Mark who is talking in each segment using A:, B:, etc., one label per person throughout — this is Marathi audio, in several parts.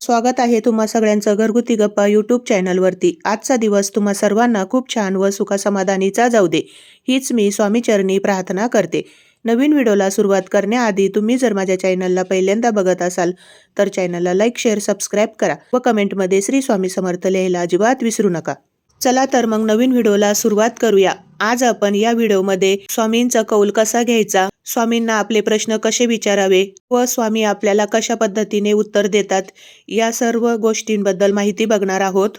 A: स्वागत आहे तुम्हा सगळ्यांचं घरगुती गप्पा यूट्यूब चॅनलवरती। आजचा दिवस तुम्हा सर्वांना खूप छान व सुखासमाधानीचा जाऊ दे, हीच मी स्वामीचरणी प्रार्थना करते। नवीन व्हिडिओला सुरुवात करण्याआधी तुम्ही जर माझ्या चॅनलला पहिल्यांदा बघत असाल तर चॅनलला लाईक, शेअर, सबस्क्राईब करा व कमेंटमध्ये श्री स्वामी समर्थ लिहायला अजिबात विसरू नका। चला तर मग नवीन व्हिडिओला सुरुवात करूया। आज आपण या व्हिडिओमध्ये स्वामींचा कौल कसा घ्यायचा, स्वामींना आपले प्रश्न कसे विचारावे व स्वामी आपल्याला कशा पद्धतीने उत्तर देतात या सर्व गोष्टींबद्दल माहिती बघणार आहोत।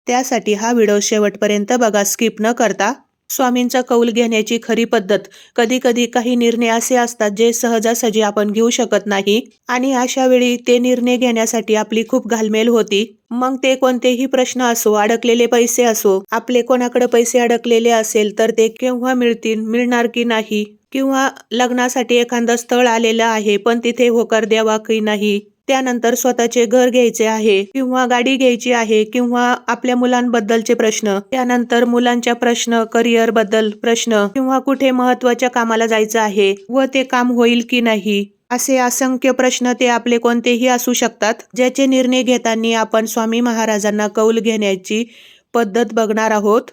A: त्यासाठी हा व्हिडिओ शेवटपर्यंत बघा, स्किप न करता। स्वामींचा कौल घेण्याची खरी पद्धत, कधी कधी काही निर्णय असे असतात जे सहजासहजी आपण घेऊ शकत नाही आणि अशा वेळी ते निर्णय घेण्यासाठी आपली खूप घालमेल होती। मग ते कोणतेही प्रश्न असो, अडकलेले पैसे असो, आपले कोणाकडे पैसे अडकलेले असेल तर ते केव्हा मिळतील, मिळणार की नाही, किंवा लग्नासाठी एखादं स्थळ आलेलं आहे पण तिथे होकार द्यावा की नाही, त्यानंतर स्वतःचे घर घ्यायचे आहे किंवा गाडी घ्यायची आहे, किंवा आपल्या मुलांबद्दलचे प्रश्न, त्यानंतर मुलांच्या प्रश्न, करिअर बद्दल प्रश्न, किंवा कुठे महत्त्वाच्या कामाला जायचं आहे व ते काम होईल की नाही, असे असंख्य प्रश्न ते आपले कोणतेही असू शकतात, ज्याचे निर्णय घेताना आपण स्वामी महाराजांना कौल घेण्याची पद्धत बघणार आहोत।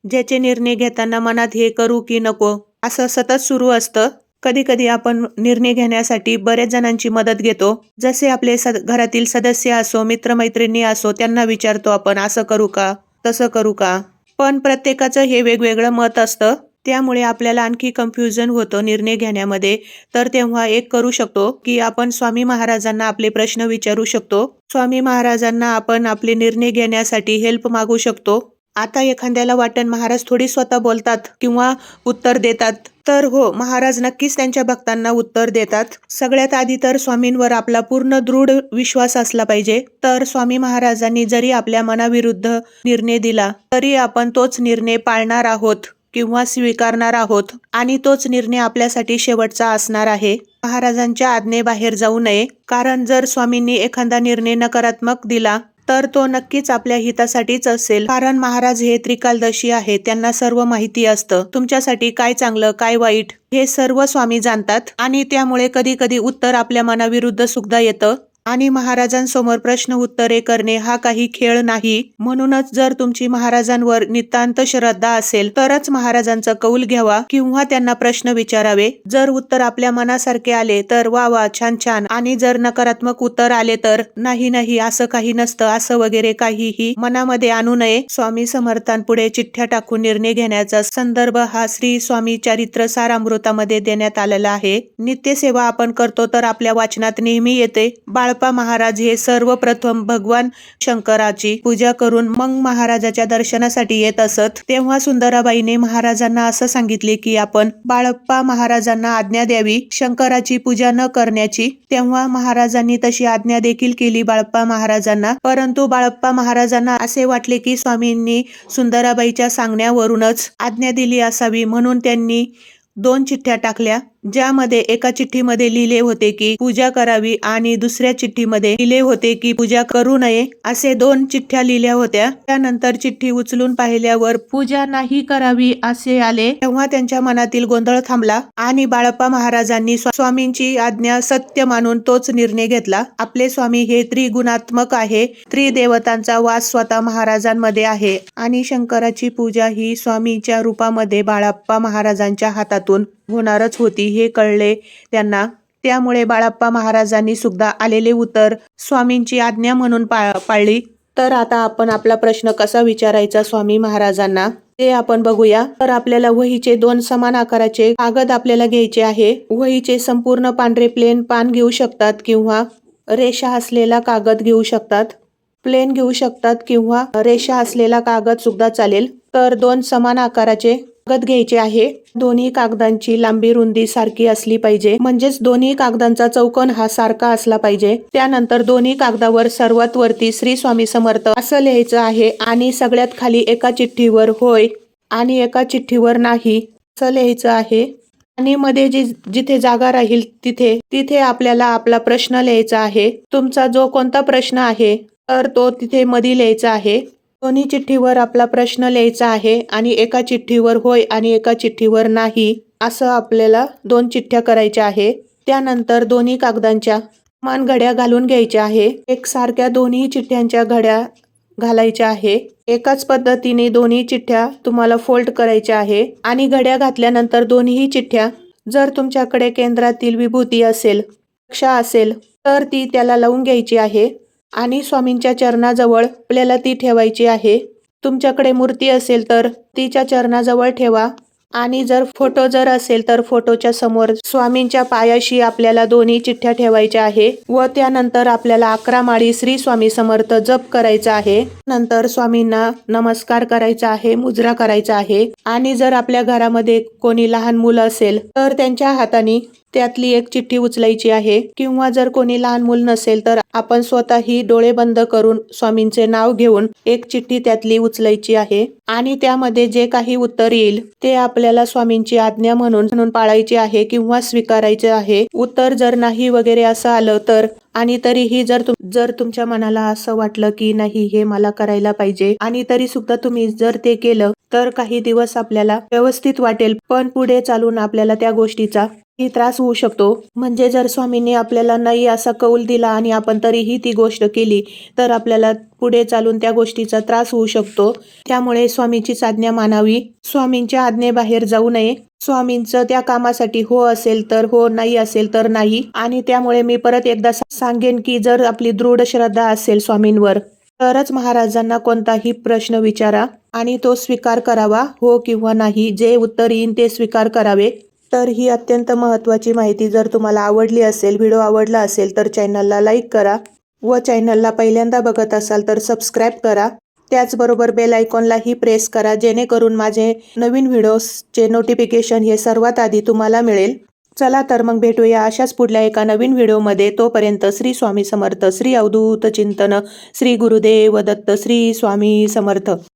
A: ज्याचे निर्णय घेताना मनात हे करू की नको असं सतत सुरू असतं। कधी कधी आपण निर्णय घेण्यासाठी बऱ्याच जणांची मदत घेतो, जसे आपले घरातील सदस्य असो, मित्रमैत्रिणी असो, त्यांना विचारतो आपण असं करू का, तसं करू का, पण प्रत्येकाचं हे वेगवेगळं मत असतं, त्यामुळे आपल्याला आणखी कन्फ्युजन होतं निर्णय घेण्यामध्ये। तर तेव्हा एक करू शकतो की आपण स्वामी महाराजांना आपले प्रश्न विचारू शकतो, स्वामी महाराजांना आपण आपले निर्णय घेण्यासाठी हेल्प मागू शकतो। आता एखाद्याला वाटण महाराज थोडी स्वतः बोलतात किंवा उत्तर देतात, तर हो, महाराज नक्कीच त्यांच्या भक्तांना उत्तर देतात। सगळ्यात आधी तर स्वामींवर आपला पूर्ण दृढ विश्वास असला पाहिजे। तर स्वामी महाराजांनी जरी आपल्या मनाविरुद्ध निर्णय दिला तरी आपण तोच निर्णय पाळणार आहोत किंवा स्वीकारणार आहोत आणि तोच निर्णय आपल्यासाठी शेवटचा असणार आहे। महाराजांच्या आज्ञेबाहेर जाऊ नये, कारण जर स्वामींनी एखादा निर्णय नकारात्मक दिला तर तो नक्कीच आपल्या हितासाठीच असेल, कारण महाराज हे त्रिकालदर्शी आहे, त्यांना सर्व माहिती असतं, तुमच्यासाठी काय चांगलं काय वाईट हे सर्व स्वामी जाणतात आणि त्यामुळे कधी कधी उत्तर आपल्या मनाविरुद्ध सुद्धा येतं आणि महाराजांसमोर प्रश्न उत्तरे करणे हा काही खेळ नाही। म्हणूनच जर तुमची महाराजांवर नितांत श्रद्धा असेल तरच महाराजांचा कौल घ्यावा किंवा त्यांना प्रश्न विचारावे। जर उत्तर आपल्या मनासारखे आले तर वा वा, छान छान, आणि जर नकारात्मक उत्तर आले तर नाही नाही, असं काही नसतं, असं वगैरे काहीही मनामध्ये आणू नये। स्वामी समर्थांपुढे चिठ्ठ्या टाकून निर्णय घेण्याचा संदर्भ हा श्री स्वामी चरित्र सारामृतामध्ये देण्यात आलेला आहे। नित्यसेवा आपण करतो तर आपल्या वाचनात नेहमी येते, बाळप्पा महाराज हे सर्वप्रथम भगवान शंकराची पूजा करून मग महाराजाच्या दर्शनासाठी येत असत। तेव्हा सुंदराबाईने महाराजांना असं सांगितले की आपण बाळप्पा महाराजांना आज्ञा द्यावी शंकराची पूजा न करण्याची। तेव्हा महाराजांनी तशी आज्ञा देखील केली बाळप्पा महाराजांना, परंतु बाळप्पा महाराजांना असे वाटले की स्वामींनी सुंदराबाईच्या सांगण्यावरूनच आज्ञा दिली असावी, म्हणून त्यांनी 2 चिठ्ठ्या टाकल्या, ज्यामध्ये एका चिठ्ठीमध्ये लिहिले होते की पूजा करावी आणि दुसऱ्या चिठ्ठीमध्ये लिहिले होते की पूजा करू नये, असे 2 चिठ्ठ्या लिहिल्या होत्या। त्यानंतर चिठ्ठी उचलून पाहिल्यावर पूजा नाही करावी असे आले, तेव्हा त्यांच्या मनातील गोंधळ थांबला आणि बाळप्पा महाराजांनी स्वामींची आज्ञा सत्य मानून तोच निर्णय घेतला। आपले स्वामी हे त्रिगुणात्मक आहे, त्रिदेवतांचा वास स्वतः महाराजांमध्ये आहे आणि शंकराची पूजा ही स्वामीच्या रूपामध्ये बाळप्पा महाराजांच्या हातातून होणारच होती हे कळले त्यांना। त्यामुळे बाळप्पा महाराजांनी सुद्धा आलेले उत्तर स्वामींची आज्ञा म्हणून पाळली। तर आता आपण आपला प्रश्न कसा विचारायचा स्वामी महाराजांना ते आपण बघूया। तर आपल्याला वहीचे 2 समान आकाराचे कागद आपल्याला घ्यायचे आहे। वहीचे संपूर्ण पांढरे प्लेन पान घेऊ शकतात किंवा रेषा असलेला कागद घेऊ शकतात, प्लेन घेऊ शकतात किंवा रेषा असलेला कागद सुद्धा चालेल। तर 2 समान आकाराचे कागद घ्यायचे आहे। दोन्ही कागदांची लांबी रुंदी सारखी असली पाहिजे, म्हणजेच दोन्ही कागदांचा चौकोन हा सारखा असला पाहिजे। त्यानंतर दोन्ही कागदावर सर्वात वरती श्री स्वामी समर्थ असं लिहायचं आहे आणि सगळ्यात खाली एका चिठ्ठीवर होय आणि एका चिठ्ठीवर नाही असं लिहायचं आहे आणि मध्ये जिथे जागा राहील तिथे आपल्याला आपला प्रश्न लिहायचा आहे। तुमचा जो कोणता प्रश्न आहे तर तो तिथे मध्ये लिहायचा आहे। दोन्ही चिठ्ठीवर आपला प्रश्न लिहायचा आहे आणि एका चिठ्ठीवर होय आणि एका चिठ्ठीवर नाही असं आपल्याला 2 चिठ्ठ्या करायच्या आहे। त्यानंतर दोन्ही कागदांच्या मान घड्या घालून घ्यायच्या आहे. एकसारख्या दोन्ही चिठ्ठ्यांच्या घड्या घालायच्या आहे. एकाच पद्धतीने दोन्ही चिठ्ठ्या तुम्हाला फोल्ड करायच्या आहे आणि घड्या घातल्यानंतर दोन्ही चिठ्ठ्या जर तुमच्याकडे केंद्रातील विभूती असेल, रक्षा असेल तर ती त्याला लावून घ्यायची आहे आणि स्वामींच्या चरणाजवळ आपल्याला ती ठेवायची आहे. तुमच्याकडे मूर्ती असेल तर तिच्या चरणाजवळ ठेवा आणि जर फोटो असेल तर फोटोच्या समोर स्वामींच्या पायाशी आपल्याला दोन्ही चिठ्ठ्या ठेवायच्या आहे व त्यानंतर आपल्याला 11 माळी श्री स्वामी समर्थ जप करायचा आहे. नंतर स्वामींना नमस्कार करायचा आहे, मुजरा करायचा आहे आणि जर आपल्या घरामध्ये कोणी लहान मुलं असेल तर त्यांच्या हाताने त्यातली एक चिठ्ठी उचलायची आहे किंवा जर कोणी लहान मूल नसेल तर आपण स्वतःही डोळे बंद करून स्वामींचे नाव घेऊन एक चिठ्ठी त्यातली उचलायची आहे आणि त्यामध्ये जे काही उत्तर येईल ते आपल्याला स्वामींची आज्ञा म्हणून पाळायची आहे किंवा स्वीकारायचे आहे. उत्तर जर नाही वगैरे असं आलं तर आणि तरीही जर तुमच्या मनाला असं वाटलं की नाही हे मला करायला पाहिजे आणि तरी सुद्धा तुम्ही जर ते केलं तर काही दिवस आपल्याला व्यवस्थित वाटेल, पण पुढे चालून आपल्याला त्या गोष्टीचा त्रास होऊ शकतो. म्हणजे जर स्वामींनी आपल्याला नाही असा कौल दिला आणि आपण तरीही ती गोष्ट केली तर आपल्याला पुढे चालून त्या गोष्टीचा त्रास होऊ शकतो. त्यामुळे स्वामींचीच आज्ञा मानावी, स्वामींच्या आज्ञेबाहेर जाऊ नये. स्वामींचं त्या कामासाठी हो असेल तर हो, नाही असेल तर नाही. आणि त्यामुळे मी परत एकदा सांगेन की जर आपली दृढ श्रद्धा असेल स्वामींवर तरच महाराजांना कोणताही प्रश्न विचारा आणि तो स्वीकार करावा, हो किंवा नाही. जे उत्तर येईल ते स्वीकार करावे. तर ही अत्यंत महत्त्वाची माहिती जर तुम्हाला आवडली असेल, व्हिडिओ आवडला असेल तर चॅनलला लाईक करा व चॅनलला पहिल्यांदा बघत असाल तर सबस्क्राईब करा. त्याचबरोबर बेल आयकॉनलाही प्रेस करा जेणेकरून माझे नवीन व्हिडिओजचे नोटिफिकेशन हे सर्वात आधी तुम्हाला मिळेल. चला तर मग भेटूया अशाच पुढल्या एका नवीन व्हिडिओमध्ये. तोपर्यंत श्री स्वामी समर्थ, श्री अवधूत चिंतन, श्री गुरुदेव दत्त, श्री स्वामी समर्थ.